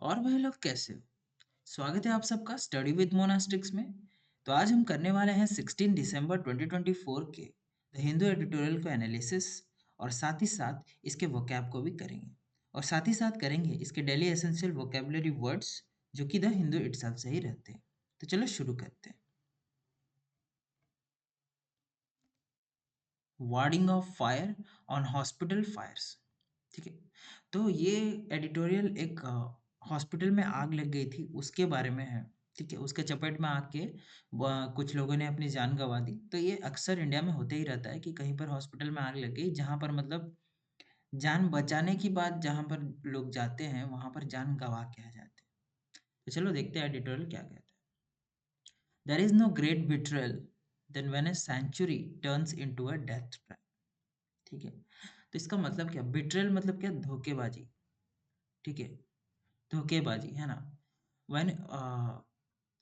और वह लोग कैसे हो? स्वागत है आप सबका स्टडी विद मोनास्टिक्स में। तो आज हम करने वाले हैं 16 दिसंबर 2024 के द हिंदू एडिटोरियल को एनालिसिस और साथ ही साथ इसके वोकैब को भी करेंगे। और साथ ही साथ करेंगे इसके डेली एसेंशियल वोकेबलरी वर्ड्स जो कि द हिंदू इटसेल्फ से ही रहते हैं। तो चलो शुरू करते हैं। Warding of fire on hospital fires. ठीक है, तो ये एडिटोरियल एक हॉस्पिटल में आग लग गई थी उसके बारे में है। ठीक है, उसके चपेट में आके कुछ लोगों ने अपनी जान गंवा दी। तो ये अक्सर इंडिया में होते ही रहता है कि कहीं पर हॉस्पिटल में आग लग गई जहाँ पर मतलब जान बचाने की बात जहाँ पर लोग जाते हैं वहां पर जान गंवा के आ जाते हैं। तो चलो देखते हैं एडिटोरियल क्या कहता है। There is no great betrayal then when a century turns into a death trap. ठीक है, तो इसका मतलब क्या? बिट्रेयल मतलब क्या? धोखेबाजी। ठीक है, धोखेबाजी है ना। When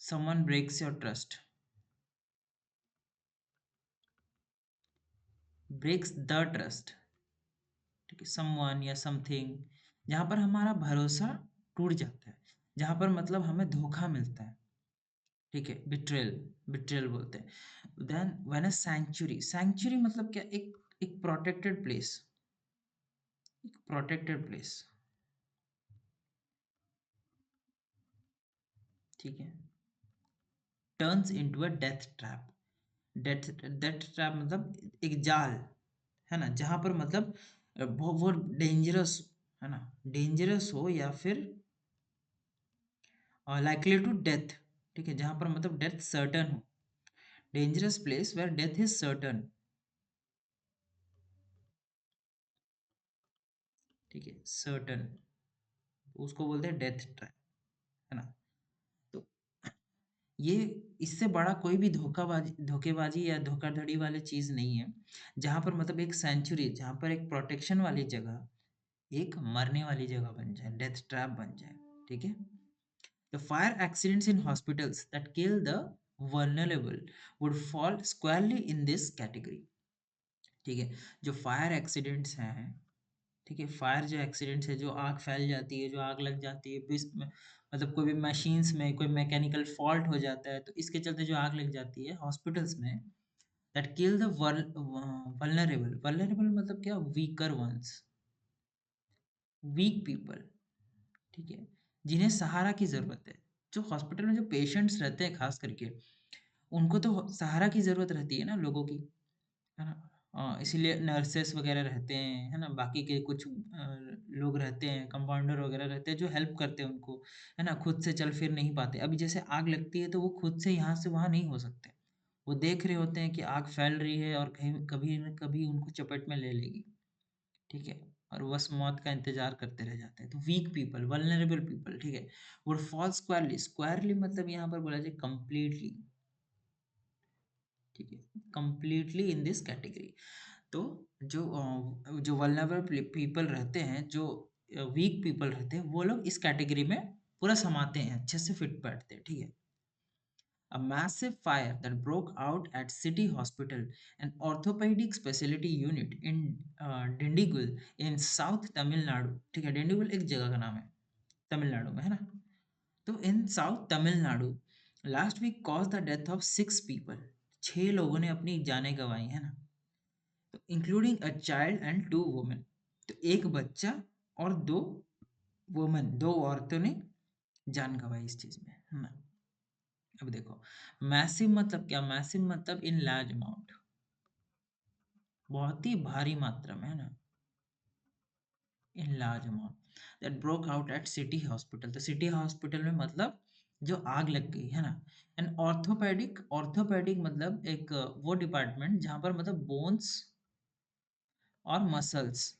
someone breaks your trust, breaks the trust. ठीक है, समवन या समथिंग जहाँ पर हमारा भरोसा टूट जाता है, जहाँ पर मतलब हमें धोखा मिलता है। ठीक है, बिट्रेल, बिट्रेल बोलते हैं। Then when a sanctuary, sanctuary मतलब क्या? एक प्रोटेक्टेड प्लेस, एक प्रोटेक्टेड प्लेस। ठीक है, turns into a death trap. Death death trap मतलब एक जाल, है ना, जहाँ पर मतलब वो डेंजरस, है ना, डेंजरस हो या फिर लाइकली टू डेथ। ठीक है, जहाँ पर मतलब डेथ सर्टन हो। Dangerous place where death is certain. ठीक है, सर्टन, उसको बोलते हैं डेथ ट्रैप, है ना। तो ये इससे बड़ा कोई भी धोखेबाजी या धोखाधड़ी वाली चीज नहीं है। जहाँ पर मतलब एक सेंचुरी, जहाँ पर एक प्रोटेक्शन वाली जगह एक मरने वाली जगह बन जाए, डेथ ट्रैप बन जाए। ठीक है, the fire accidents in hospitals that kill the vulnerable would fall squarely in this category। ठीक है, जो फायर एक्सीडेंट्स हैं, ठीक है, फायर जो एक्सीडेंट्स है, जो आग फैल जाती है, जो आग लग जाती है मतलब कोई भी मशीन्स में कोई मैकेनिकल फॉल्ट हो जाता है तो इसके चलते जो आग लग जाती है हॉस्पिटल्स में, that kill the vulnerable. Vulnerable मतलब क्या? Weaker ones, weak people. ठीक है, जिन्हें सहारा की ज़रूरत है। जो हॉस्पिटल में जो पेशेंट्स रहते हैं ख़ास करके, उनको तो सहारा की ज़रूरत रहती है ना लोगों की, है ना? इसीलिए नर्सेस वग़ैरह रहते हैं, है ना? बाकी के कुछ लोग रहते हैं, कंपाउंडर वग़ैरह रहते हैं जो हेल्प करते हैं उनको, है ना? खुद से चल फिर नहीं पाते। अभी जैसे आग लगती है तो वो खुद से यहाँ से वहाँ नहीं हो सकते। वो देख रहे होते हैं कि आग फैल रही है और कहीं कभी न कभी उनको चपेट में ले लेगी। ठीक है, और बस मौत का इंतजार करते रह जाते हैं। तो वीक पीपल, वल्नरेबल पीपल, ठीक है, वुड फॉल स्क्वायरली। स्क्वायरली मतलब यहाँ पर बोला जाए कंप्लीटली। ठीक है, कंप्लीटली इन दिस कैटेगरी। तो जो वल्नरेबल पीपल रहते हैं, जो वीक पीपल रहते हैं, वो लोग इस कैटेगरी में पूरा समाते हैं, अच्छे से फिट बैठते हैं। ठीक है, a massive fire that broke out at City Hospital, an orthopedic specialty unit in Dindigul in South Tamil Nadu। ठीक है, डिंडीगुल एक जगह का नाम है तमिलनाडु में, है ना। तो in south Tamil Nadu last week cause the death of 6 people. 6 लोगों ने अपनी जानें गंवाई, है ना। तो including a child and 2 women. तो एक बच्चा और 2 वुमेन, 2 औरतों ने जान गंवाई इस चीज में, है ना। अब देखो, मैसिव मतलब क्या? मैसिव मतलब इन लार्ज अमाउंट, बहुत ही भारी मात्रा में, है ना। In large amount that broke out at city hospital. तो सिटी हॉस्पिटल में मतलब जो आग लग गई, है ना। एंड ऑर्थोपेडिक, ऑर्थोपेडिक मतलब एक वो डिपार्टमेंट जहाँ पर मतलब बोन्स और मसल्स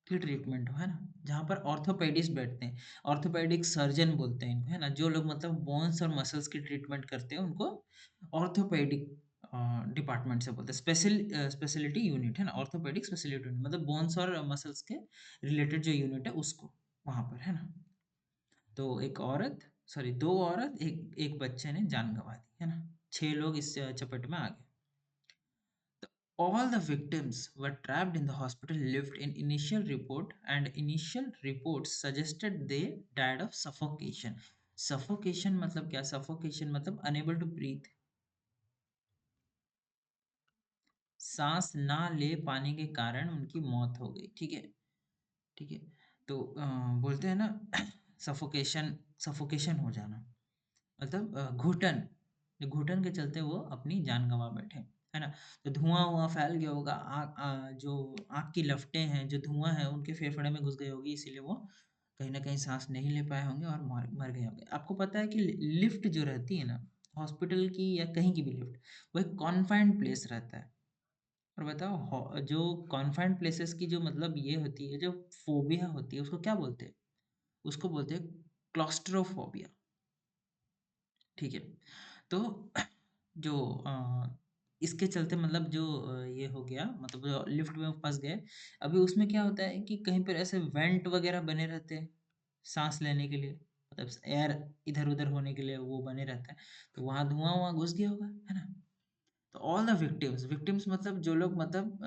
की ट्रीटमेंट हो, है ना। जहाँ पर ऑर्थोपेडिस्ट बैठते हैं, ऑर्थोपेडिक सर्जन बोलते हैं इनको, है ना। जो लोग मतलब बोन्स और मसल्स की ट्रीटमेंट करते हैं उनको ऑर्थोपेडिक डिपार्टमेंट से बोलते हैं। स्पेशलिटी यूनिट, है ना। ऑर्थोपेडिक स्पेशलिटी यूनिट मतलब बोन्स और मसल्स के रिलेटेड जो यूनिट है उसको, वहाँ पर, है ना। तो एक औरत, सॉरी, 2 औरत, एक एक बच्चे ने जान गंवा दी, है ना। 6 लोग इस चपेट में आ गए। All the victims were trapped in the hospital lift in initial report, and initial reports suggested they died of suffocation. Suffocation मतलब क्या? Suffocation मतलब unable to breathe, सांस ना ले पाने के कारण उनकी मौत हो गई। ठीक है, ठीक है। तो बोलते हैं ना सफोकेशन, सफोकेशन हो जाना मतलब घुटन, घुटन के चलते वो अपनी जान गंवा बैठे, है ना? तो धुआं-वुआं फैल गया होगा, जो आग की लपटें हैं, जो धुआं है उनके फेफड़े में घुस गई होगी, इसीलिए वो कहीं न कहीं साँस नहीं ले पाए होंगे और मर मर गए होंगे। आपको पता है कि लिफ्ट जो रहती है ना, हॉस्पिटल की या कहीं की भी लिफ्ट, वो एक कॉन्फाइन्ड प्लेस रहता है। और बताओ जो कॉन्फाइन्ड प्लेसेस की जो मतलब ये होती है, जो फ़ोबिया होती है, उसको क्या बोलते हैं? उसको बोलते हैं क्लॉस्ट्रोफोबिया। ठीक है। तो जो इसके चलते मतलब जो ये हो गया मतलब जो लिफ्ट में फँस गए, अभी उसमें क्या होता है कि कहीं पर ऐसे वेंट वगैरह बने रहते हैं, साँस लेने के लिए, मतलब एयर इधर-उधर होने के लिए वो बने रहता है, तो वहाँ धुआँ-वुआँ घुस गया होगा, है ना? तो ऑल द विक्टिम्स, विक्टिम्स मतलब जो लोग मतलब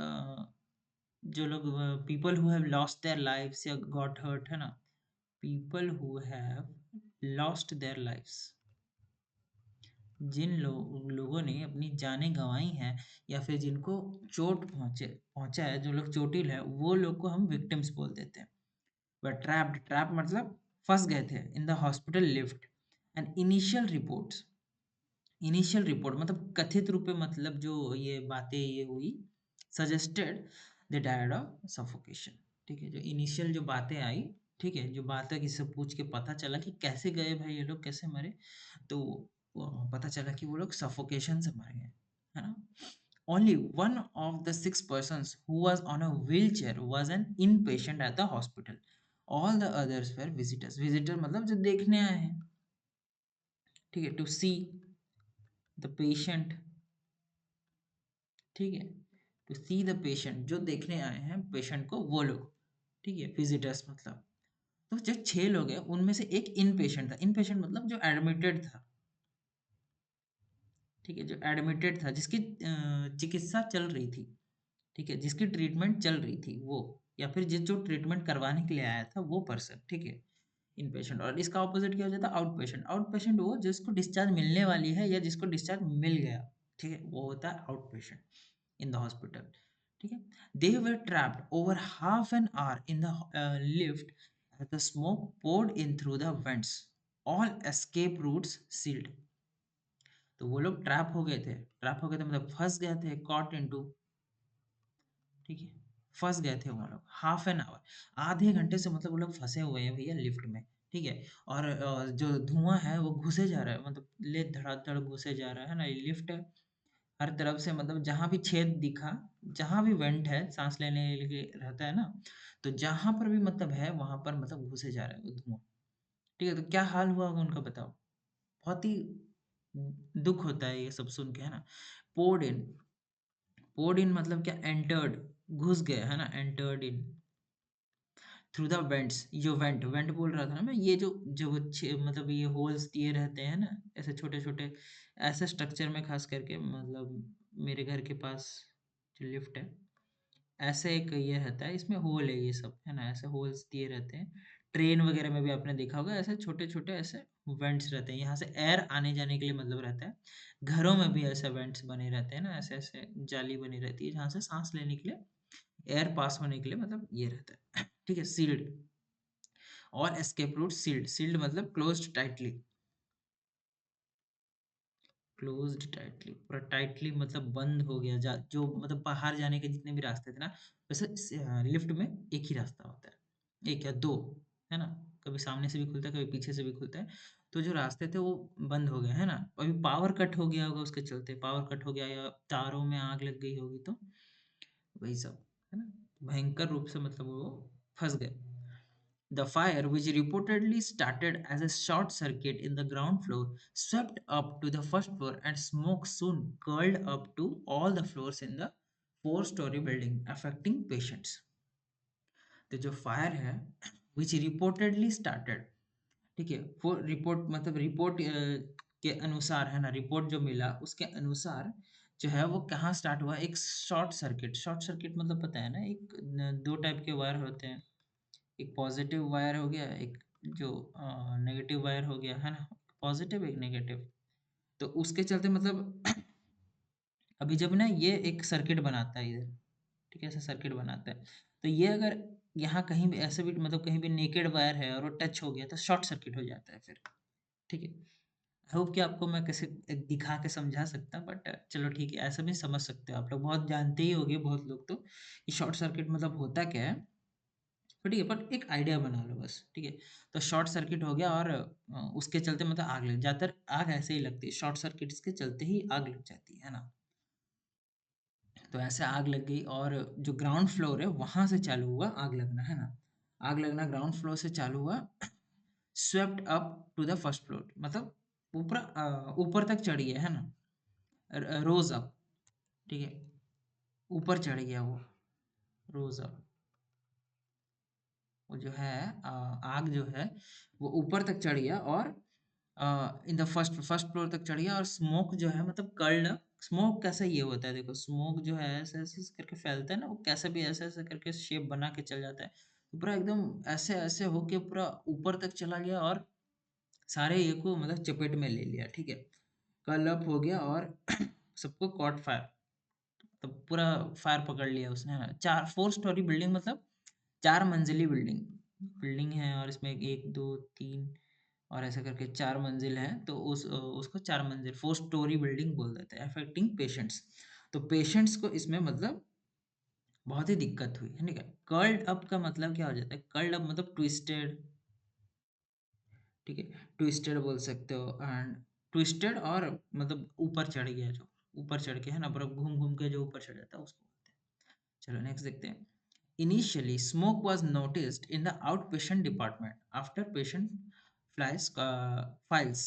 जो लोग people who have lost their lives या गॉट हर्ट, है ना? People who have lost their lives, जिन लोगों ने अपनी जानें गँवाई हैं या फिर जिनको चोट पहुँचा है, जो लोग चोटिल हैं, वो लोग को हम विक्टिम्स बोल देते हैं। वर ट्रैप्ड, ट्रैप मतलब फँस गए थे इन the hospital lift and initial report मतलब कथित रूप में मतलब जो ये बातें ये हुई, suggested they died of suffocation. ठीक है, जो इनिशियल जो बातें आई, ठीक है, जो बातें किसी से पूछ के पता चला कि कैसे गए भाई ये लोग, कैसे मरे, तो पता चला कि वो लोग सफोकेशन से मर गए, है ना? Only one of the six persons who was on a wheelchair was an inpatient at the hospital. All the others were visitors. Visitor मतलब जो देखने आए हैं, ठीक है, टू सी द पेशेंट, ठीक है, टू सी द पेशेंट, जो देखने आए हैं पेशेंट को वो लोग, ठीक है, विजिटर्स मतलब। तो जो 6 लोग हैं उनमें से एक इन पेशेंट था, इन पेशेंट मतलब जो एडमिटेड था, ठीक है, जो एडमिटेड था, जिसकी चिकित्सा चल रही थी, ठीक है, जिसकी ट्रीटमेंट चल रही थी वो, या फिर जिस जो ट्रीटमेंट करवाने के लिए आया था वो पर्सन, ठीक है, इन पेशेंट। और इसका ऑपोजिट क्या हो जाता है? Out patient. आउट पेशेंट वो जिसको डिस्चार्ज मिलने वाली है या जिसको डिस्चार्ज मिल गया, ठीक है, वो होता है out patient in the hospital, ठीक है। They were trapped over half an hour in the lift as the smoke poured in through the vents, all escape routes sealed। तो वो लोग ट्रैप हो गए थे, ट्रैप हो गए थे मतलब फंस गए थे, कॉट इनटू, ठीक है, फंस गए थे वो लोग हाफ एन आवर, आधे घंटे से मतलब वो लोग फंसे हुए हैं भैया लिफ्ट में, ठीक है। और जो धुआं है वो घुसे जा रहा है, मतलब ले धड़ाधड़ घुसे जा रहा है ना, ये लिफ्ट है, हर तरफ से मतलब जहाँ भी छेद दिखा, जहाँ भी वेंट है सांस लेने के लिए रहता है ना, तो जहाँ पर भी मतलब है वहां पर मतलब घुसे जा रहा है वो धुआं, ठीक है। तो क्या हाल हुआ होगा उनका बताओ, बहुत ही दुख होता है ये सब सुन के, है ना? पोर्ड इन, पोर्ड इन मतलब क्या? एंटर्ड, घुस गए, है ना? Entered in through the vents, जो वेंट वेंट बोल रहा था ना मैं, ये जो जो मतलब ये होल्स दिए रहते हैं ना, ऐसे छोटे छोटे, ऐसे स्ट्रक्चर में खास करके मतलब मेरे घर के पास जो लिफ्ट है, ऐसे एक ये रहता है, इसमें होल है ये सब, है ना? ऐसे होल्स दिए रहते हैं, ट्रेन वगैरह में भी आपने देखा होगा, ऐसे छोटे छोटे ऐसे वेंट्स रहते हैं, यहाँ से एयर आने जाने के लिए मतलब रहता है। घरों में भी ऐसे वेंट्स बने रहते हैं ना, ऐसे ऐसे जाली बनी रहती है जहाँ से सांस लेने के लिए, एयर पास होने के लिए मतलब ये रहता है ठीक है, सील्ड। और एस्केप रूट सील्ड, सील्ड मतलब क्लोज्ड टाइटली, क्लोज्ड टाइटली, पूरा टाइटली मतलब बंद हो गया, जो मतलब बाहर जाने के जितने भी रास्ते थे ना, वैसे लिफ्ट में एक ही रास्ता होता है, एक या दो, है ना? कभी सामने से भी खुलता है, कभी पीछे से भी खुलता है। तो जो रास्ते थे वो बंद हो गए, है ना? अभी पावर कट हो गया होगा, उसके चलते पावर कट हो गया या तारों में आग लग गई होगी, तो वही सब, है ना? भयंकर रूप से मतलब वो फंस गए। The fire, which reportedly started as a short circuit in the ground floor, swept up to the first floor and smoke soon curled up to all the floors in the four-story building, affecting patients. तो जो fire है, which reportedly started, ठीक है, वो report मतलब report के अनुसार, है ना, रिपोर्ट जो मिला उसके अनुसार जो है वो कहाँ स्टार्ट हुआ, एक शॉर्ट सर्किट मतलब पता है ना, एक दो टाइप के वायर होते हैं, एक पॉजिटिव वायर हो गया, एक जो नेगेटिव वायर हो गया, है ना, पॉजिटिव एक नेगेटिव। तो उसके चलते मतलब अभी जब ना ये एक सर्किट बनाता है इधर, ठीक है, ऐसा सर्किट बनाता है, तो ये अगर यहाँ कहीं भी ऐसे भी मतलब कहीं भी नेकेड वायर है और वो टच हो गया तो शॉर्ट सर्किट हो जाता है फिर, ठीक है। आई होप कि आपको मैं कैसे दिखा के समझा सकता, बट चलो ठीक है, ऐसा भी समझ सकते हो आप लोग, बहुत जानते ही होंगे बहुत लोग तो कि शॉर्ट सर्किट मतलब होता क्या है। तो ठीक है, बट एक आइडिया बना लो बस, ठीक है। तो शॉर्ट सर्किट हो गया और उसके चलते मतलब आग लग, ज़्यादातर आग ऐसे ही लगती है, शॉर्ट सर्किट्स के चलते ही आग लग जाती है ना। तो ऐसे आग लग गई और जो ग्राउंड फ्लोर है वहां से चालू हुआ आग लगना, है ना। आग लगना ग्राउंड फ्लोर से चालू हुआ, swept up to the first floor, मतलब ऊपर ऊपर तक चढ़ गया, है ना, रोज अप, ठीक है, ऊपर चढ़ गया वो, रोज अप, वो जो है आग जो है वो ऊपर तक चढ़ गया और in the first first floor तक चढ़ गया, और स्मोक जो है मतलब कर्ल्ड, स्मोक कैसा ये होता है, देखो स्मोक जो है ऐसे ऐसे करके फैलता है ना, वो कैसे भी ऐसे ऐसे करके शेप बना के चल जाता है, तो पूरा एकदम ऐसे ऐसे होके पूरा ऊपर तक चला गया और सारे ये को मतलब चपेट में ले लिया, ठीक है। कर्ल अप हो गया और सबको कॉट फायर, तो पूरा फायर पकड़ लिया उसने, है ना। चार फोर स्टोरी बिल्डिंग मतलब चार मंजिली बिल्डिंग, बिल्डिंग है और इसमें एक दो तीन और ऐसा करके चार मंजिल है, तो उसको चार मंजिल फोर स्टोरी बिल्डिंग बोल देते हैं, अफेक्टिंग पेशेंट्स। तो पेशेंट्स को इसमें मतलब बहुत ही दिक्कत हुई है, ठीक है। कर्ल्ड अप का मतलब क्या हो जाता है, कर्ल्ड अप मतलब ट्विस्टेड, ठीक है, ट्विस्टेड बोल सकते हो, एंड ट्विस्टेड और मतलब ऊपर चढ़ गया, जो ऊपर चढ़ के है ना पूरा घूम घूम के जो ऊपर चढ़ जाता है उसको बोलते हैं। चलो नेक्स्ट देखते हैं। Initially, smoke was noticed in the outpatient department after patient files files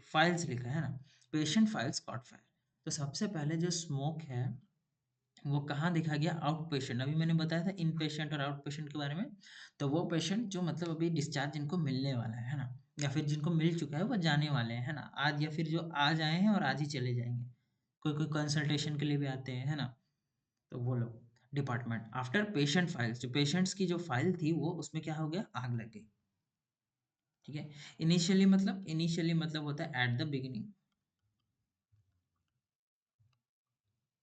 files लिखा है ना, patient files caught fire। तो सबसे पहले जो स्मोक है वो कहाँ देखा गया, आउट पेशेंट, अभी मैंने बताया था इन पेशेंट और आउट पेशेंट के बारे में। तो वो पेशेंट जो मतलब अभी डिस्चार्ज जिनको मिलने वाला है ना, या फिर जिनको मिल चुका है वो जाने वाले हैं, है ना, आज, या फिर जो आज आए हैं और आज ही चले जाएंगे, कोई कोई कंसल्टेशन के लिए भी आते हैं, है ना। तो वो लोग डिपार्टमेंट आफ्टर पेशेंट फाइल्स, जो पेशेंट्स की जो फाइल थी वो उसमें क्या हो गया, आग लग गई, ठीक है। इनिशियली मतलब होता है एट द बिगिनिंग,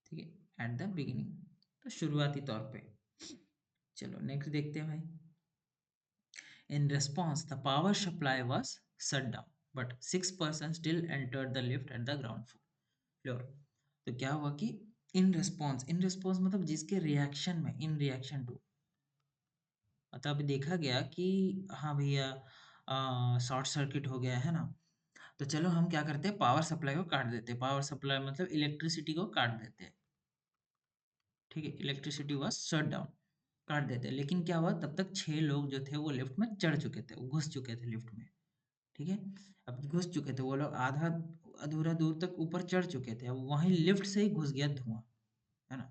ठीक है, एट द बिगिनिंग, तो शुरुआती तौर पे। चलो नेक्स्ट देखते हैं भाई। इन response, the power supply was shut down, but 6 persons still entered the lift at the ground floor। तो क्या हुआ कि इन रिस्पॉन्स मतलब जिसके रिएक्शन में, इन रिएक्शन टू, मतलब अभी देखा गया कि हाँ भैया शॉर्ट सर्किट हो गया है ना, तो चलो हम क्या करते हैं, पावर सप्लाई को काट देते हैं, पावर सप्लाई मतलब इलेक्ट्रिसिटी को काट देते हैं, ठीक है, इलेक्ट्रिसिटी वाज शट डाउन, काट देते हैं। लेकिन क्या हुआ, तब तक 6 लोग जो थे वो लिफ्ट में चढ़ चुके थे, वो घुस चुके थे लिफ्ट में, ठीक है। अब घुस चुके थे वो लोग, आधा अधूरा दूर तक ऊपर चढ़ चुके थे, अब वहीं लिफ्ट से ही घुस गया धुआं, है ना।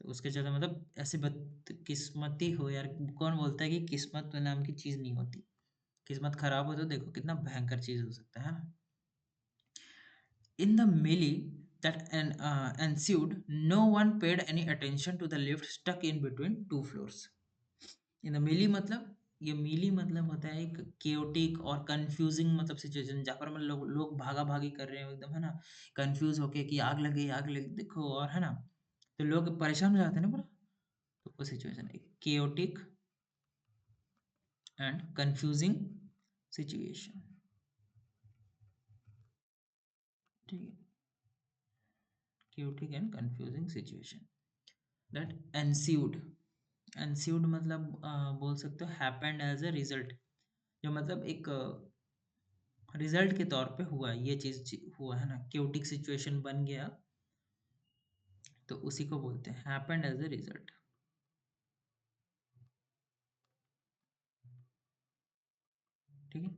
तो उसके चलते मतलब ऐसे बदकिस्मती हो यार, कौन बोलता है कि किस्मत नाम की चीज़ नहीं होती, किस्मत खराब हो तो देखो कितना भयंकर चीज़ हो सकता है ना। In the melee that ensued, no one paid any attention to the lift stuck in between two floors। In the melee मतलब, ये melee मतलब होता है एक chaotic और confusing मतलब सिचुएशन, जहाँ पर मतलब लोग भागा भागी कर रहे हैं एकदम, है ना, कंफ्यूज होके कि आग लग गई, आग लग देखो, और है ना, तो लोग परेशान हो जाते हैं ना पूरा। तो वो सिचुएशन है chaotic एंड कंफ्यूजिंग सिचुएशन, ठीक है, chaotic and confusing situation that ensued मतलब बोल सकते हो हैपेंड एज अ रिजल्ट, जो मतलब एक रिजल्ट के तौर पे हुआ, ये चीज हुआ, है ना, क्योटिक सिचुएशन बन गया, तो उसी को बोलते हैं हैपेंड एज अ रिजल्ट, ठीक है।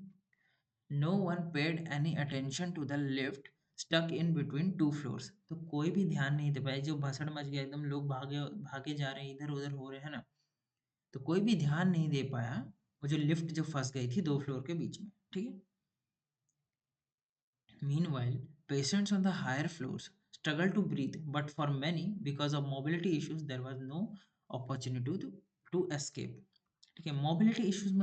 No one paid any attention to the lift stuck in between two floors, तो कोई भी ध्यान नहीं दे पाया, जो भसड़ मच गया एकदम, लोग भागे भागे जा रहे हैं, इधर उधर हो रहे हैं ना, तो कोई भी ध्यान नहीं दे पाया, वो जो लिफ्ट जो फंस गई थी दो फ्लोर के बीच में, ठीक है। Meanwhile, patients on the higher floors struggle to breathe, but for many, because of mobility issues, there was no opportunity to escape. ठीक है, मोबिलिटी इश्यूज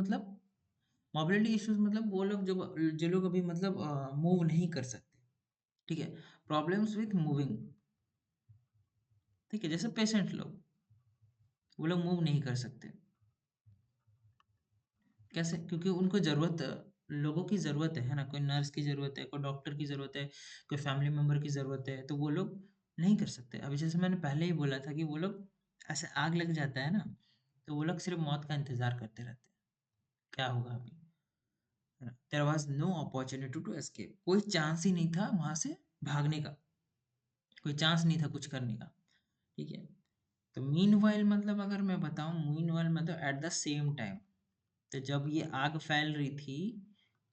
मतलब वो लोग जो लोग अभी मतलब मूव नहीं कर सकते। ठीक है, प्रॉब्लम्स विथ मूविंग। ठीक है, जैसे पेशेंट लोग, वो लोग मूव नहीं कर सकते। कैसे? क्योंकि उनको ज़रूरत, लोगों की ज़रूरत है ना? कोई नर्स की ज़रूरत है, कोई डॉक्टर की ज़रूरत है, कोई फैमिली मेंबर की ज़रूरत है, तो वो लोग नहीं कर सकते। अभी जैसे मैंने पहले ही बोला था कि वो लोग, ऐसे आग लग जाता है ना, तो वो लोग सिर्फ़ मौत का इंतज़ार करते रहते हैं, क्या होगा अभी? है ना? There was no opportunity to escape, कोई चांस ही नहीं था वहाँ से भागने का, कोई चांस नहीं था कुछ करने का, ठीक है? तो मीनव्हाइल मतलब अगर मैं बताऊँ, मीनव्हाइल मतलब एट द सेम टाइम, तो जब ये आग फैल रही थी,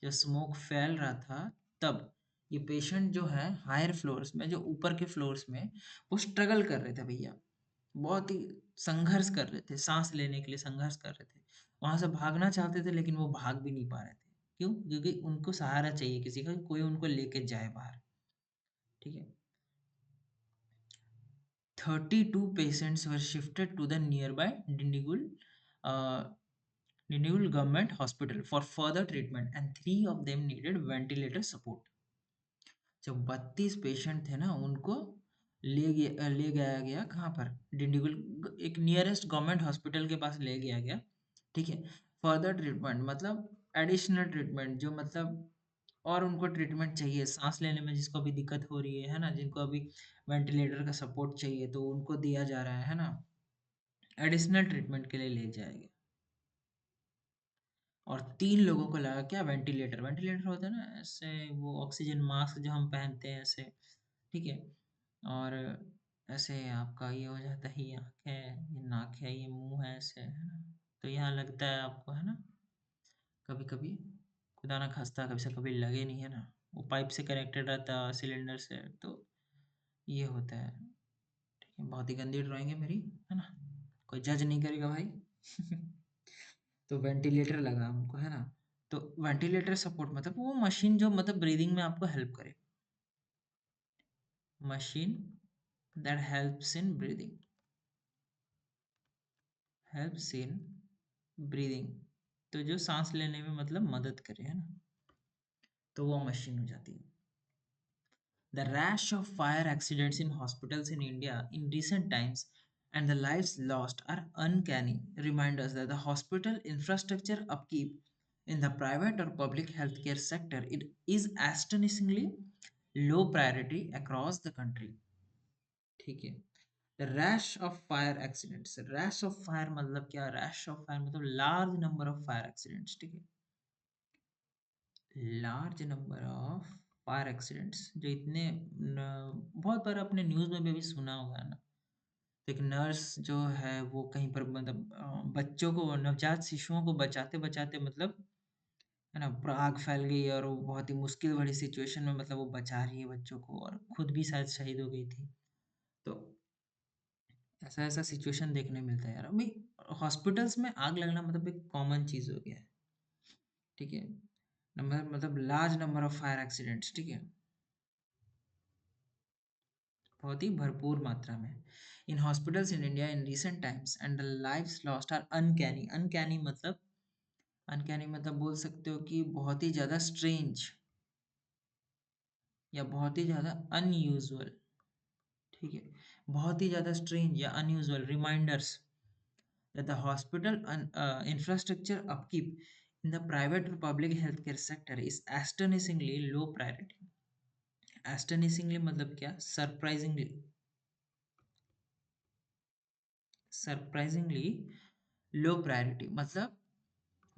जब स्मोक फैल रहा था, तब ये पेशेंट जो है हायर फ्लोर्स में, जो ऊपर के फ्लोर्स में, वो स्ट्रगल कर रहे थे भैया। बहुत ही संघर्ष कर रहे थे, सांस लेने के लिए संघर्ष कर रहे थे। वहां से भागना चाहते थे लेकिन वो भाग भी नहीं पा रहे थे। क्यों? क्योंकि उनको सहारा चाहिए किसी का, कोई उनको लेके जाए बाहर। ठीक है, 32 patients were shifted to the nearby uh, Dindigul Government Hospital for further treatment, and 3 of them needed ventilator support. जो 32 पेशेंट थे ना, उनको ले गया गया कहाँ पर? डिंडीगुल, एक नियरेस्ट गवर्नमेंट हॉस्पिटल के पास ले गया गया। ठीक है, फर्दर ट्रीटमेंट मतलब एडिशनल ट्रीटमेंट, जो मतलब और उनको ट्रीटमेंट चाहिए सांस लेने में, जिसको अभी दिक्कत हो रही है ना, जिनको अभी वेंटिलेटर का सपोर्ट चाहिए, तो उनको दिया जा रहा है ना, एडिशनल ट्रीटमेंट के लिए ले जाएंगे। और 3 लोगों को लगा क्या? वेंटिलेटर, वेंटिलेटर होता है ना ऐसे, वो ऑक्सीजन मास्क जो हम पहनते हैं ऐसे, ठीक है? और ऐसे आपका ये हो जाता है, ये आँख है, ये नाक है, ये मुँह है, ऐसे है ना? तो यहाँ लगता है आपको, है ना? कभी-कभी, खुदा ना खास्ता कभी से कभी लगे नहीं, है ना? वो पाइप से कनेक्टेड रहता है सिलेंडर से, तो ये होता है। ठीक है, बहुत ही गंदी ड्राइंग है मेरी, है ना? कोई जज नहीं करेगा भाई। तो वेंटिलेटर लगा हमको, है ना? तो वेंटिलेटर सपोर्ट मतलब वो मशीन जो मतलब ब्रीदिंग में आपको हेल्प करे, machine that helps in breathing, helps in breathing, तो जो सांस लेने में मतलब मदद करे, है ना, तो वो मशीन हो जाती है। The rash of fire accidents in hospitals in India in recent times and the lives lost are uncanny reminders that the hospital infrastructure upkeep in the private or public healthcare sector, it is astonishingly low priority across the country. ठीक है, the rash of fire accidents, rash of fire मतलब क्या? rash of fire मतलब large number of fire accidents, ठीक है, large number of fire accidents, जो इतने बहुत बार आपने न्यूज़ में भी सुना होगा ना, तो एक नर्स जो है वो कहीं पर मतलब बच्चों को, नवजात शिशुओं को बचाते बचाते मतलब, है ना, पूरा आग फैल गई और वो बहुत ही मुश्किल भरी सिचुएशन में मतलब वो बचा रही है बच्चों को, और खुद भी शायद शहीद हो गई थी। तो ऐसा ऐसा सिचुएशन देखने मिलता है यार अभी। हॉस्पिटल्स में आग लगना मतलब एक कॉमन चीज़ हो गया है। ठीक है, नंबर मतलब large number of fire accidents, ठीक है, बहुत ही भरपूर मात्रा में in hospitals in India in recent times and the lives lost are uncanny. Uncanny मतलब बोल सकते हो कि बहुत ही ज़्यादा स्ट्रेंज या बहुत ही ज़्यादा अनयूजुअल। ठीक है, बहुत ही ज़्यादा स्ट्रेंज या unusual reminders that the hospital infrastructure upkeep in the private or public healthcare sector is astonishingly low priority. Astonishingly मतलब क्या? सरप्राइजिंगली लो प्रायोरिटी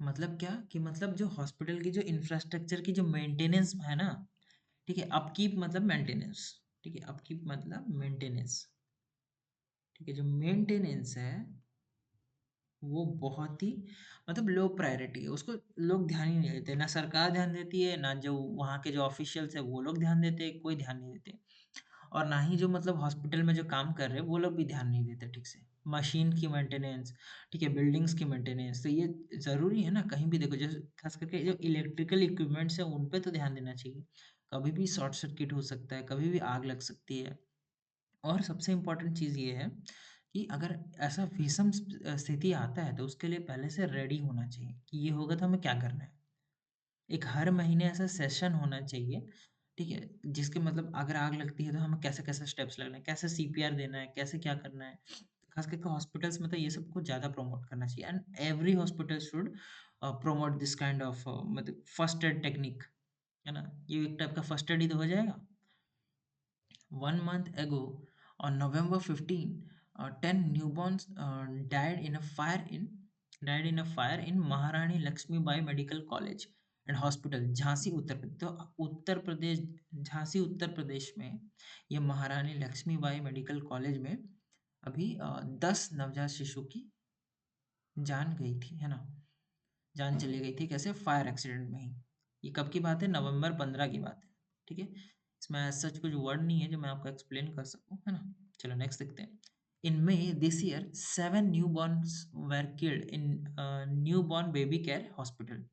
मतलब क्या? कि मतलब जो हॉस्पिटल की जो इंफ्रास्ट्रक्चर की जो मेंटेनेंस है ना, ठीक है, अपकीप मतलब मेंटेनेंस, ठीक है, अपकीप मतलब मेंटेनेंस, ठीक है, जो मेंटेनेंस है वो बहुत ही मतलब लो प्रायोरिटी है, उसको लोग ध्यान ही नहीं देते, ना सरकार ध्यान देती है, ना जो वहाँ के जो ऑफिशियल्स है वो लोग ध्यान देते हैं, कोई ध्यान नहीं देते। और ना ही जो मतलब हॉस्पिटल में जो काम कर रहे हैं वो लोग भी ध्यान नहीं देते ठीक से। मशीन की मेंटेनेंस, ठीक है, बिल्डिंग्स की मेंटेनेंस, तो ये ज़रूरी है ना, कहीं भी देखो, जैसे खास करके जो इलेक्ट्रिकल इक्विपमेंट्स हैं उन पे तो ध्यान देना चाहिए। कभी भी शॉर्ट सर्किट हो सकता है, कभी भी आग लग सकती है। और सबसे इम्पोर्टेंट चीज़ ये है कि अगर ऐसा विषम स्थिति आता है तो उसके लिए पहले से रेडी होना चाहिए कि ये होगा तो हमें क्या करना है। एक हर महीने ऐसा सेशन होना चाहिए, ठीक है? जिसके मतलब अगर आग लगती है तो हमें कैसे-कैसे स्टेप्स लेने हैं, कैसे सीपीआर देना है, कैसे क्या करना है। खास करके हॉस्पिटल्स में तो ये सब कुछ ज़्यादा प्रमोट करना चाहिए and every hospital should promote this kind of मतलब फर्स्ट एड टेक्निक, है ना? ये एक टाइप का फर्स्ट एड ही तो हो जाएगा। 1 month ago, on November 15, 10 newborns died in a fire in Maharani Lakshmi Bai Medical College and Hospital, Jhansi Uttar Pradesh. तो उत्तर प्रदेश, झांसी उत्तर प्रदेश में ये महारानी लक्ष्मीबाई मेडिकल कॉलेज में अभी 10 नवजात शिशु की जान गई थी, है ना? जान चली गई थी कैसे? फायर एक्सीडेंट में ही। ये कब की बात है? नवंबर 15 की बात है, ठीक है? इसमें एज़ सच कुछ वर्ड नहीं है जो मैं आपको एक्सप्लेन कर सकूँ, है ना? चलो नेक्स्ट देखते हैं। In May this year 7 newborns were killed in newborn baby care hospital.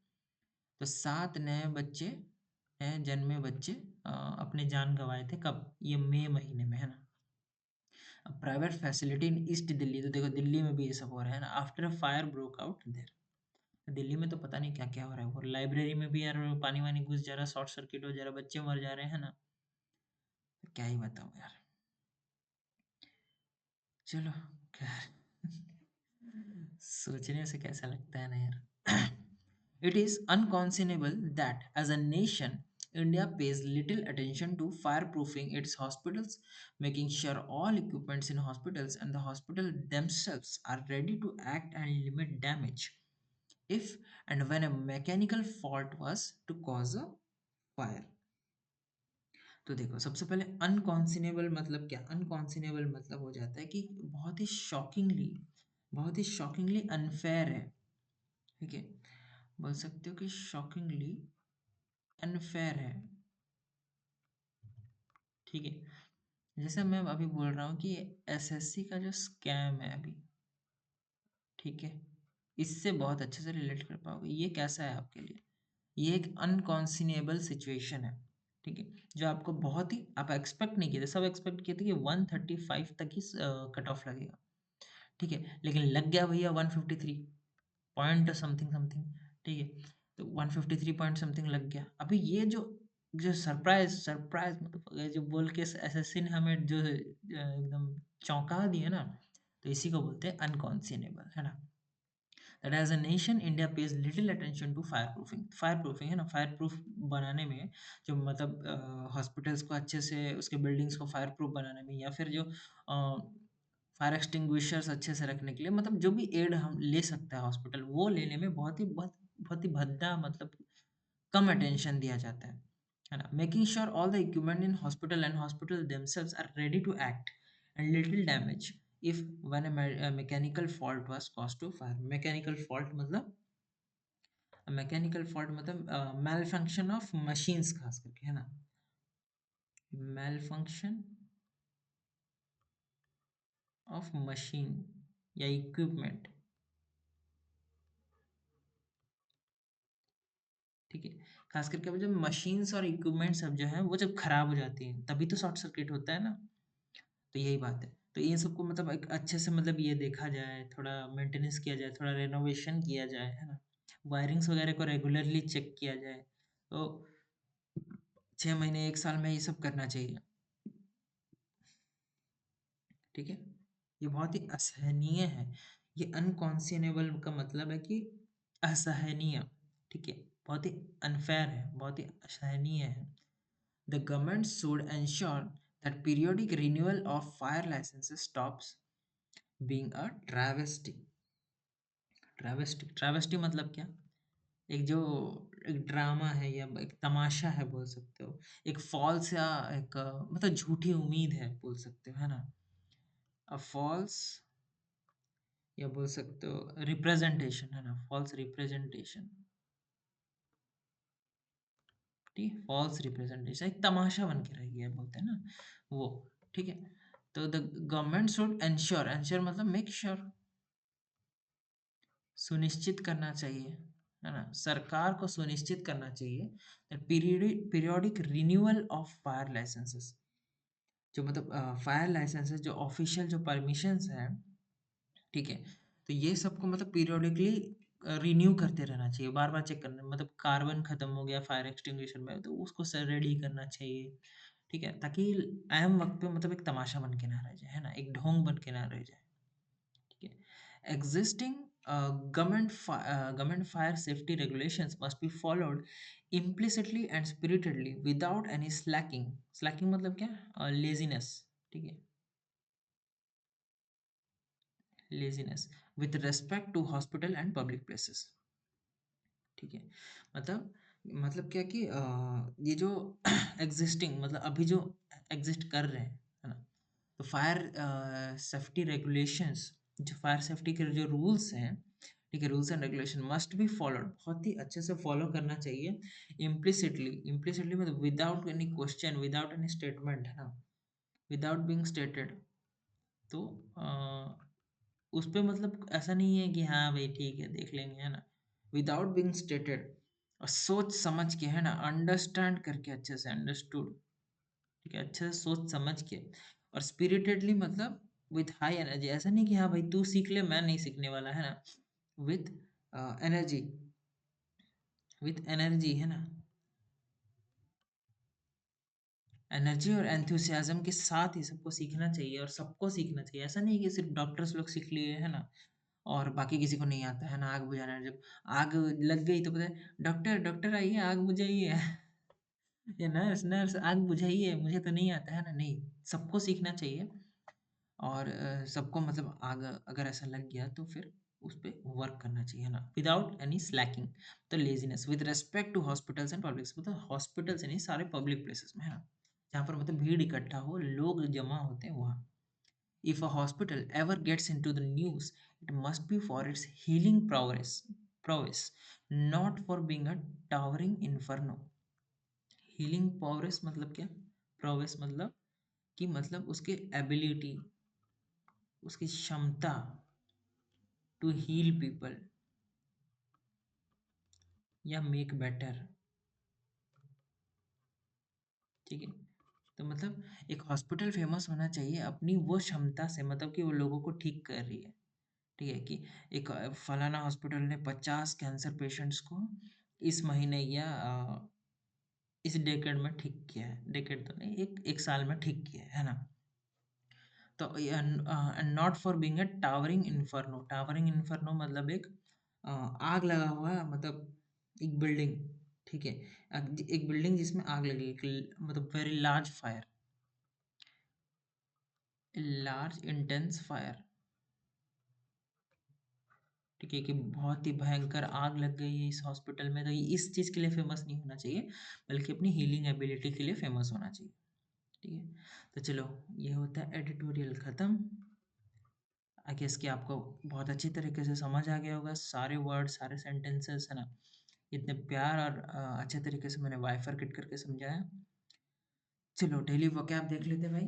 तो 7 नए बच्चे, नए जन्मे बच्चे अपनी जान गँवाए थे कब? ये मई महीने में, है ना? Private facility in east Delhi, तो देखो दिल्ली में भी ये सब हो रहा है ना, after a fire broke out there. Delhi में तो पता नहीं क्या क्या हो रहा है, और लाइब्रेरी में भी यार पानी वानी घुस जा रहा है, शॉर्ट सर्किट हो जा रहा है, बच्चे मर जा रहे हैं ना। क्या ही बताऊं यार। चलो खैर, सोचने से कैसा लगता है ना यार। It is unconscionable that as a nation India pays little attention to fireproofing its hospitals, making sure all equipments in hospitals and the hospital themselves are ready to act and limit damage if and when a mechanical fault was to cause a fire। तो देखो सबसे पहले अनकॉन्सिनेबल मतलब क्या? अनकॉन्सिनेबल मतलब हो जाता है कि बहुत ही शॉकिंगली अनफेयर है, ठीक है? बोल सकते हो कि शॉकिंगली अनफेयर है, ठीक है? जैसे मैं अभी बोल रहा हूँ कि एसएससी का जो स्कैम है अभी, ठीक है? इससे बहुत अच्छे से रिलेट कर पाओगे। ये कैसा है आपके लिए? ये एक अनकॉन्सिनेबल सिचुएशन है, ठीक है? जो आपको बहुत ही आप एक्सपेक्ट नहीं किए थे। सब एक्सपेक्ट किए थे कि 135 तक ही कट ऑफ लगेगा, ठीक है? लेकिन लग गया भैया 153 पॉइंट समथिंग समथिंग, ठीक है? तो 153 पॉइंट समथिंग लग गया। अभी ये जो जो सरप्राइज़ सरप्राइज़ मतलब जो बोल के एसएससी ने हमें जो एकदम चौंका दिया ना, तो इसी को बोलते हैं अनकॉन्सिनेबल, है ना? that as a nation India pays little attention to fireproofing है ना, फायर प्रूफ बनाने में जो मतलब हॉस्पिटल्स को अच्छे से उसके बिल्डिंग्स को फायर प्रूफ बनाने में या फिर जो फायर एक्सटिंग्विशर्स अच्छे से रखने के लिए मतलब जो भी एड हम ले सकता है हॉस्पिटल वो लेने में बहुत ही भद्दा मतलब कम अटेंशन दिया जाता है ना? Making sure all the equipment in hospital and hospital themselves are ready to act and little damage if when a mechanical fault was caused to fire. Mechanical fault मतलब मैल फंक्शन ऑफ मशीन्स खास करके, है ना? Malfunction of machine या equipment, ठीक है? खास करके वो जब मशीन्स और इक्विपमेंट सब जो है वो जब खराब हो जाती हैं तभी तो शॉर्ट सर्किट होता है ना। तो यही बात है। तो इन सबको मतलब एक अच्छे से मतलब ये देखा जाए, थोड़ा मेंटेनेंस किया जाए, थोड़ा रेनोवेशन किया जाए, है ना? वायरिंग्स वगैरह को रेगुलरली चेक किया जाए। तो 6 महीने 1 साल में ये सब करना चाहिए, ठीक है? ये बहुत ही असहनीय है। ये अनकॉन्सेनेबल का मतलब है कि असहनीय, ठीक है? बहुत ही अनफेयर है, बहुत ही असहनीय है। The government should ensure that periodic renewal of fire licenses stops being a travesty। ट्रैवेस्टी मतलब क्या? एक जो एक ड्रामा है या एक तमाशा है बोल सकते हो। एक फ़ॉल्स या एक मतलब झूठी उम्मीद है बोल सकते हो, है ना? फ़ॉल्स या बोल सकते हो रिप्रेजेंटेशन, है ना? फ़ॉल्स रिप्रेजेंटेशन, ठीक है? फ़ॉल्स रिप्रेजेंटेशन एक तमाशा बन के रह गया बोलते हैं ना, वो, ठीक है? तो द गवर्नमेंट शुड एंश्योर मतलब मेक श्योर, सुनिश्चित करना चाहिए, है ना? सरकार को सुनिश्चित करना चाहिए that periodic renewal of fire licences, जो मतलब फायर लाइसेंसेस जो ऑफिशियल जो परमिशंस हैं, ठीक है? तो ये सबको मतलब पीरियोडिकली रिन्यू करते रहना चाहिए, बार-बार चेक करना, मतलब कार्बन खत्म हो गया फायर एक्सटिंग्विशर में तो उसको रेडी करना चाहिए, ठीक है? ताकि ऐन वक़्त पे मतलब एक तमाशा बन के ना रह जाए, है ना? एक ढोंग बन के ना रह जाए, ठीक है? Existing government fire safety regulations must be followed implicitly and spiritedly without any slacking. Slacking मतलब क्या? लेज़ीनेस, ठीक है? Laziness with respect to hospital and public places. ठीक है, मतलब क्या कि ये जो एग्जिस्टिंग मतलब अभी जो एग्जिस्ट कर रहे हैं, है ना? तो फायर सेफ्टी रेगुलेशंस, जो फायर सेफ्टी के जो रूल्स हैं, ठीक है, rules and regulation must be followed, बहुत ही अच्छे से फॉलो करना चाहिए, इम्प्लिसिटली, इम्प्लिसिटली मतलब without any question, without any statement, है ना? Without being stated. तो उस पे मतलब ऐसा नहीं है कि हाँ भाई ठीक है देख लेंगे, है ना? विदाउट बीइंग स्टेटेड और सोच समझ के, है ना, अंडरस्टैंड करके अच्छे से अंडरस्टूड, ठीक है, अच्छे से सोच समझ के और स्पिरिटेडली मतलब विथ हाई एनर्जी, ऐसा नहीं कि हाँ भाई तू सीख ले मैं नहीं सीखने वाला, है ना? विथ एनर्जी, विथ एनर्जी, है ना? एनर्जी और एंथुसियाज्म के साथ ही सबको सीखना चाहिए और सबको सीखना चाहिए, ऐसा नहीं कि सिर्फ डॉक्टर्स लोग सीख लिए, है ना? और बाकी किसी को नहीं आता है ना आग बुझाना। जब आग लग गई तो पता है डॉक्टर डॉक्टर आइए आग बुझाइए या नर्स नर्स आग बुझाइए, मुझे तो नहीं आता है ना, नहीं, सबको सीखना चाहिए। और सबको मतलब आग अगर ऐसा लग गया तो फिर उस पे वर्क करना चाहिए ना, विदाउट एनी स्लैकिंग। तो laziness with respect to hospitals and public, मतलब हॉस्पिटल्स यानी सारे पब्लिक प्लेसेस में, है ना, जहाँ पर मतलब भीड़ इकट्ठा हो, लोग जमा होते हैं वहाँ। If a hospital ever gets into the news, it must be for its healing prowess, not for being a towering inferno. Healing prowess मतलब क्या? Prowess मतलब कि मतलब उसके एबिलिटी, उसकी क्षमता टू हील पीपल या मेक बेटर, ठीक है? तो मतलब एक हॉस्पिटल फेमस होना चाहिए अपनी वो क्षमता से, मतलब कि वो लोगों को ठीक कर रही है, ठीक है? कि एक फलाना हॉस्पिटल ने 50 कैंसर पेशेंट्स को इस महीने या इस डेकेड में ठीक किया है, डेकेड तो नहीं, एक साल में ठीक किया है ना? तो and not for being a towering inferno, towering inferno मतलब एक आग लगा हुआ है, मतलब एक बिल्डिंग, ठीक है? एक बिल्डिंग जिसमें आग लगी, मतलब very large fire, large intense fire, ठीक है, कि बहुत ही भयंकर आग लग गई है इस हॉस्पिटल में, तो ये इस चीज़ के लिए फेमस नहीं होना चाहिए, बल्कि अपनी हीलिंग एबिलिटी के लिए फेमस होना चाहिए, ठीक है? तो चलो, ये होता है एडिटोरियल खत्म। आई गेस कि आपको बहुत अच्छी तरीके से समझ आ गया होगा, सारे वर्ड सारे सेंटेंसेस, है ना? इतने प्यार और अच्छे तरीके से मैंने बाइफरकेट करके समझाया। चलो डेली वोकैब देख लेते हैं भाई,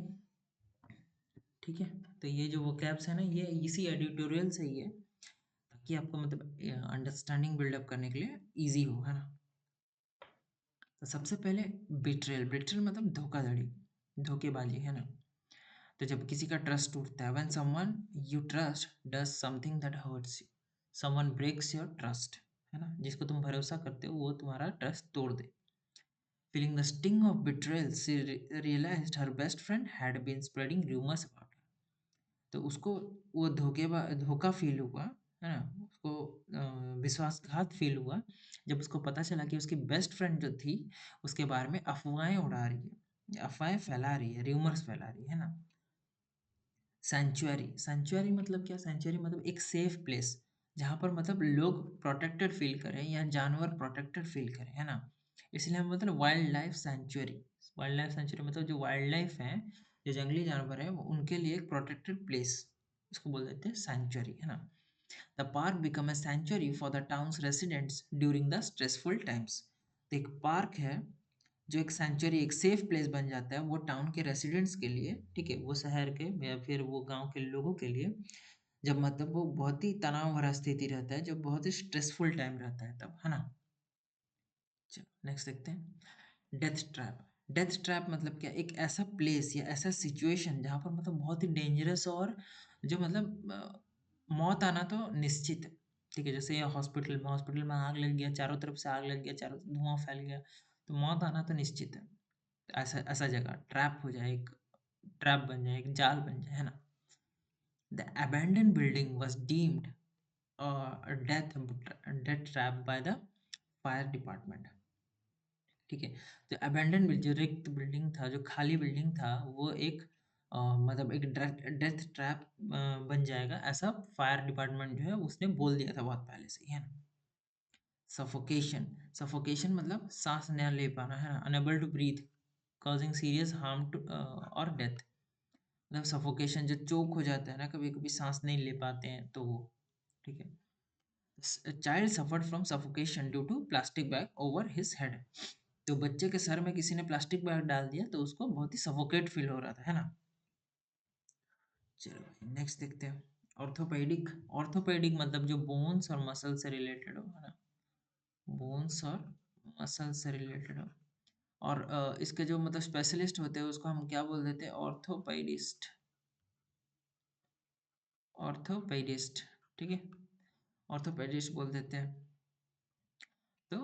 ठीक है? तो ये जो वोकैब्स है ना, ये इसी एडिटोरियल से ही है, ताकि आपको मतलब अंडरस्टैंडिंग बिल्डअप करने के लिए ईजी हो, है ना? तो सबसे पहले बिट्रेयल, बिट्रेयल मतलब धोखाधड़ी, धोखेबाजी, है ना? तो जब किसी का ट्रस्ट टूटता है, when someone you trust does something that hurts you, someone breaks your trust, है ना, जिसको तुम भरोसा करते हो वो तुम्हारा ट्रस्ट तोड़ दे। Feeling the sting of betrayal she realised her best friend had been spreading rumours about her. तो उसको वो धोखा फील हुआ, है ना, उसको विश्वासघात फील हुआ जब उसको पता चला कि उसकी बेस्ट फ्रेंड जो थी उसके बारे में अफवाहें उड़ा रही है, अफवाहें फैला रही है, रूमर्स फैला रही है ना। सैंक्चुअरी, सैंक्चुअरी मतलब क्या? सैंक्चुअरी मतलब एक सेफ प्लेस, जहाँ पर मतलब लोग प्रोटेक्टेड फील करें या जानवर प्रोटेक्टेड फील करें, है ना? इसलिए हम मतलब wild life sanctuary, wild life sanctuary मतलब जो वाइल्ड लाइफ है, जो जंगली जानवर है, वो उनके लिए एक प्रोटेक्टेड प्लेस, इसको बोल देते हैं सैंक्चुअरी, है ना? The park become a sanctuary for the towns residents during the stressful times. तो एक पार्क है जो एक सेंचुरी, एक सेफ प्लेस बन जाता है वो टाउन के रेसिडेंट्स के लिए, ठीक है, वो शहर के या फिर वो गांव के लोगों के लिए, जब मतलब वो बहुत ही तनाव भरा स्थिति रहता है, जब बहुत ही स्ट्रेसफुल टाइम रहता है तब, है ना? चलो नेक्स्ट देखते हैं, डेथ ट्रैप। डेथ ट्रैप मतलब क्या, एक ऐसा प्लेस या ऐसा सिचुएशन जहाँ पर मतलब बहुत ही डेंजरस और जो मतलब मौत आना तो निश्चित है। ठीक है, जैसे हॉस्पिटल में आग लग गया, चारों तरफ से आग लग गया, चारों धुआं फैल गया, तो मौत आना तो निश्चित है। ऐसा ऐसा जगह ट्रैप हो जाए, एक ट्रैप बन जाए, एक जाल बन जाए, है ना। The abandoned building was deemed a death trap by the fire department. ठीक है, तो अबैंडन जो रिक्त बिल्डिंग था, जो खाली बिल्डिंग था, वो एक मतलब एक डेथ ट्रैप बन जाएगा, ऐसा फायर डिपार्टमेंट जो है उसने बोल दिया था बहुत पहले से ही, है ना। सफोकेशन, सफोकेशन मतलब सांस न ले पाना, है ना, unable to breathe, causing serious harm to और डेथ। मतलब सफोकेशन जो चोक हो जाता है ना, कभी कभी सांस नहीं ले पाते हैं तो वो। ठीक है, child suffered from suffocation due to plastic bag over his head. तो बच्चे के सर में किसी ने प्लास्टिक बैग डाल दिया तो उसको बहुत ही सफोकेट फील हो रहा था, है ना। चलो नेक्स्ट देखते हैं। ऑर्थोपेडिक, ऑर्थोपेडिक मतलब जो बोन्स और मसल से रिलेटेड हो, है ना, बोन्स और मसल से रिलेटेड हो। और इसके जो मतलब स्पेशलिस्ट होते हैं उसको हम क्या बोल देते हैं, ऑर्थोपेडिस्ट, ऑर्थोपेडिस्ट। ठीक है, ऑर्थोपेडिस्ट बोल देते हैं। तो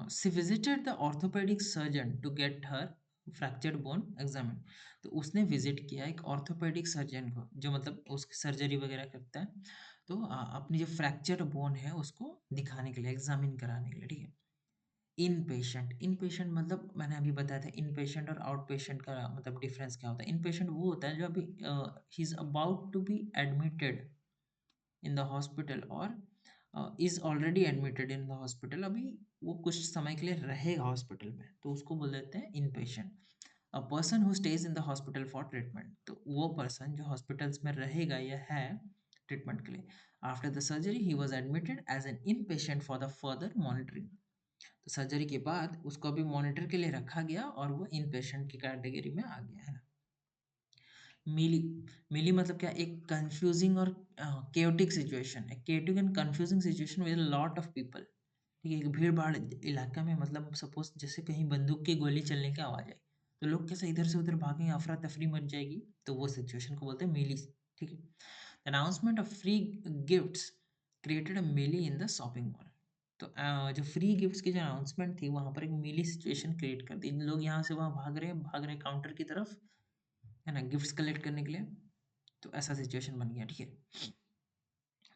she visited the orthopedic surgeon to get her fractured bone examined। तो उसने विजिट किया एक ऑर्थोपेडिक सर्जन को, जो मतलब उसकी सर्जरी वगैरह करता है। तो अपनी जो फ्रैक्चर्ड बोन है उसको दिखाने के लिए, एग्जामिन कराने के लिए। ठीक है, इन पेशेंट, इन पेशेंट मतलब मैंने अभी बताया था इन पेशेंट और आउट पेशेंट का मतलब डिफरेंस क्या होता है। इन पेशेंट वो होता है जो अभी ही is about to be admitted in the hospital और is already admitted in the hospital, अभी वो कुछ समय के लिए रहेगा हॉस्पिटल में, तो उसको बोल देते हैं in patient. A person who stays in the hospital for treatment, तो वो पर्सन जो हॉस्पिटल्स में रहेगा या है ट्रीटमेंट के लिए। After the surgery he was admitted as an in patient for the further monitoring. तो सर्जरी के बाद उसको अभी मॉनिटर के लिए रखा गया और वो इन पेशेंट की कैटेगरी में आ गया, है ना। मिली, मिली मतलब क्या, एक कंफ्यूजिंग और केओटिक सिचुएशन है, chaotic and confusing situation with lot of people. ठीक है, एक भीड़ भाड़ इलाका में, मतलब सपोज जैसे कहीं बंदूक की गोली चलने की आवाज आई, तो लोग कैसे इधर से उधर भागेंगे, अफरा तफरी मच जाएगी, तो वो सिचुएशन को बोलते हैं मिली। ठीक है, announcement of free gifts created a melee in the shopping mall. तो जो फ्री गिफ्ट्स की जो अनाउंसमेंट थी वहां पर एक मिली सिचुएशन क्रिएट कर दी, लोग यहाँ से वहाँ भाग रहे काउंटर की तरफ, है ना, गिफ्ट्स कलेक्ट करने के लिए। तो ऐसा सिचुएशन बन गया। ठीक है,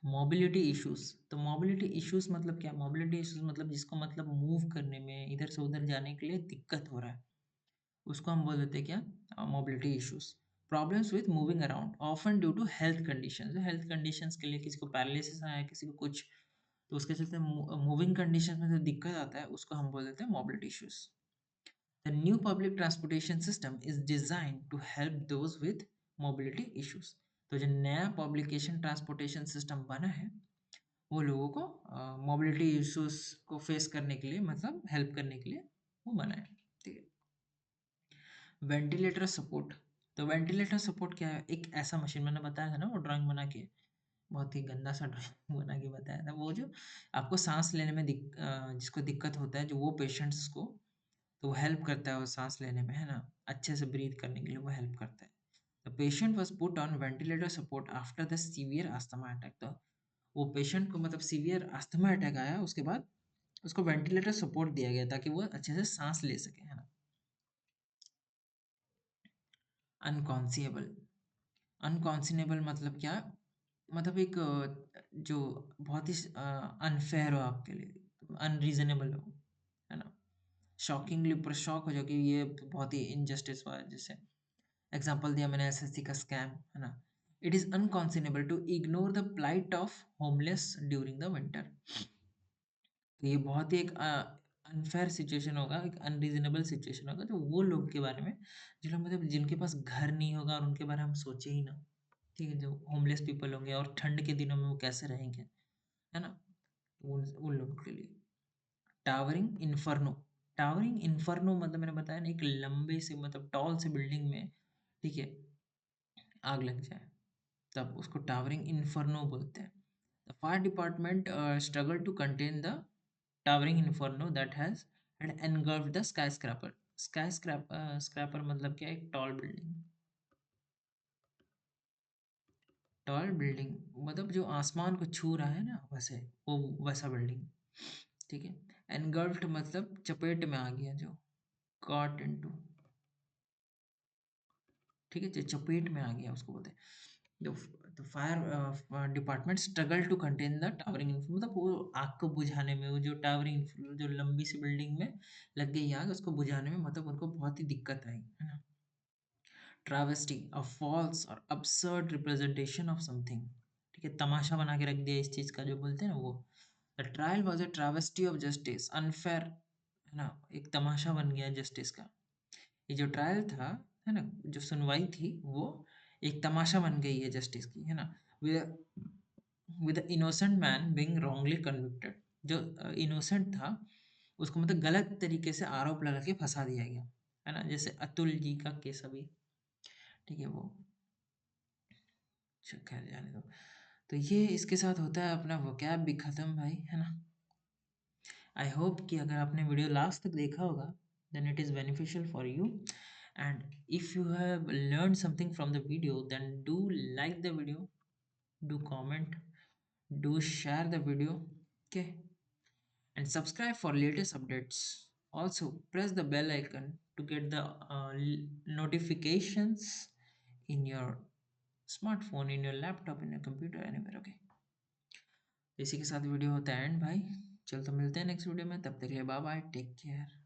मोबिलिटी इश्यूज, तो मोबिलिटी इश्यूज मतलब क्या, मोबिलिटी इश्यूज मतलब जिसको मतलब मूव करने में, इधर से उधर जाने के लिए दिक्कत हो रहा है, उसको हम बोल देते हैं क्या, mobility issues. Problems with moving around often due to health conditions, health conditions के लिए, किसी को पैरालिसिस आया है, किसी को कुछ, तो उसके चलते मूविंग कंडीशन में जो दिक्कत आता है उसको हम बोल देते हैं mobility issues. The new public transportation system is designed to help those with mobility issues। तो जो नया पब्लिकेशन ट्रांसपोर्टेशन सिस्टम बना है वो लोगों को मोबिलिटी इश्यूज को फेस करने के लिए, मतलब हेल्प करने के लिए वो बना है। ठीक है, वेंटिलेटर सपोर्ट। तो वेंटिलेटर सपोर्ट क्या है, एक ऐसा मशीन, मैंने बताया था ना वो ड्राइंग बना के, बहुत ही गंदा सा ड्राइंग बना के बताया था, वो जो आपको सांस लेने में जिसको दिक्कत होता है, जो वो पेशेंट्स को, तो वो हेल्प करता है वो सांस लेने में, है ना, अच्छे से ब्रीथ करने के लिए वो हेल्प करता है। The patient was put on ventilator support after the severe asthma attack. तो वो पेशेंट को मतलब सीवियर अस्थमा अटैक आया, उसके बाद उसको वेंटिलेटर सपोर्ट दिया गया ताकि वो अच्छे से सांस ले सके, है ना। अनकॉन्सिएबल, अनकॉन्सिनेबल मतलब क्या, मतलब एक जो बहुत ही अनफेयर हो आपके लिए, अनरीजनेबल हो, है ना। शॉकिंगली ऊपर शॉक हो जाओ कि ये बहुत ही इनजस्टिस हुआ है, जैसे एग्जाम्पल दिया मैंने एसएससी का स्कैम, है ना। It is unconscionable to ignore the plight of homeless during the winter. तो ये बहुत ही एक अनफेयर सिचुएशन होगा, एक अनरीजनेबल सिचुएशन होगा, तो वो लोग के बारे में, जो लोग मतलब जिनके पास घर नहीं होगा और उनके बारे में हम सोचे ही ना। ठीक है, जो होमलेस पीपल होंगे और ठंड के दिनों में वो कैसे रहेंगे, है ना, उन लोगों के लिए। टावरिंग इन्फर्नो, टावरिंग इन्फर्नो मतलब मैंने बताया ना, एक लंबे से मतलब टॉल से बिल्डिंग में, ठीक है, आग लग जाए, तब उसको टावरिंग इन्फर्नो बोलते हैं। The fire department struggled to contain the towering inferno that has had engulfed the skyscraper। Sky scraper मतलब क्या है? एक टॉल बिल्डिंग। टॉल बिल्डिंग मतलब जो आसमान को छू रहा है ना, वैसे वो वैसा बिल्डिंग। ठीक है। एनगल्फ्ड मतलब चपेट में आ गया, जो कॉट इनटू, ठीक है, जो चपेट में आ गया उसको बोलते हैं। The fire department struggle to contain the towering inferno, मतलब वो आग को बुझाने में, वो जो टावरिंग इन्फ्लो, जो लंबी सी बिल्डिंग में लग गई आग, उसको बुझाने में मतलब उनको बहुत ही दिक्कत आई, है ना। ट्रावेस्टी, अ फॉल्स और absurd रिप्रेजेंटेशन ऑफ समथिंग, ठीक है, तमाशा बना के रख दिया इस चीज का, जो बोलते हैं ना वो। The trial was a travesty of justice, unfair, है ना, एक तमाशा बन गया जस्टिस का। ये जो ट्रायल था, है ना, जो सुनवाई थी, वो एक तमाशा बन गई है जस्टिस की, है ना। With innocent man being wrongly convicted, जो इनोसेंट था उसको मतलब गलत तरीके से आरोप लगा के फंसा दिया गया, है ना, जैसे अतुल जी का केस अभी, ठीक है वो। अच्छा, खैर जाने दो। तो ये इसके साथ होता है अपना वोकैब भी खत्म भाई, है ना। आई होप कि अगर आपने वीडियो लास्ट तक देखा होगा, then it is beneficial for you, and if you have learn something from the video, then do like the video, do comment, do share the video, okay, and subscribe for latest updates. Also press the bell icon to get the notifications in your smartphone, in your laptop, in your computer, anywhere, okay। इसी के साथ video होता है and भाई। चल तो मिलते हैं नेक्स्ट वीडियो में, तब तक के लिए बाय बाय, टेक केयर।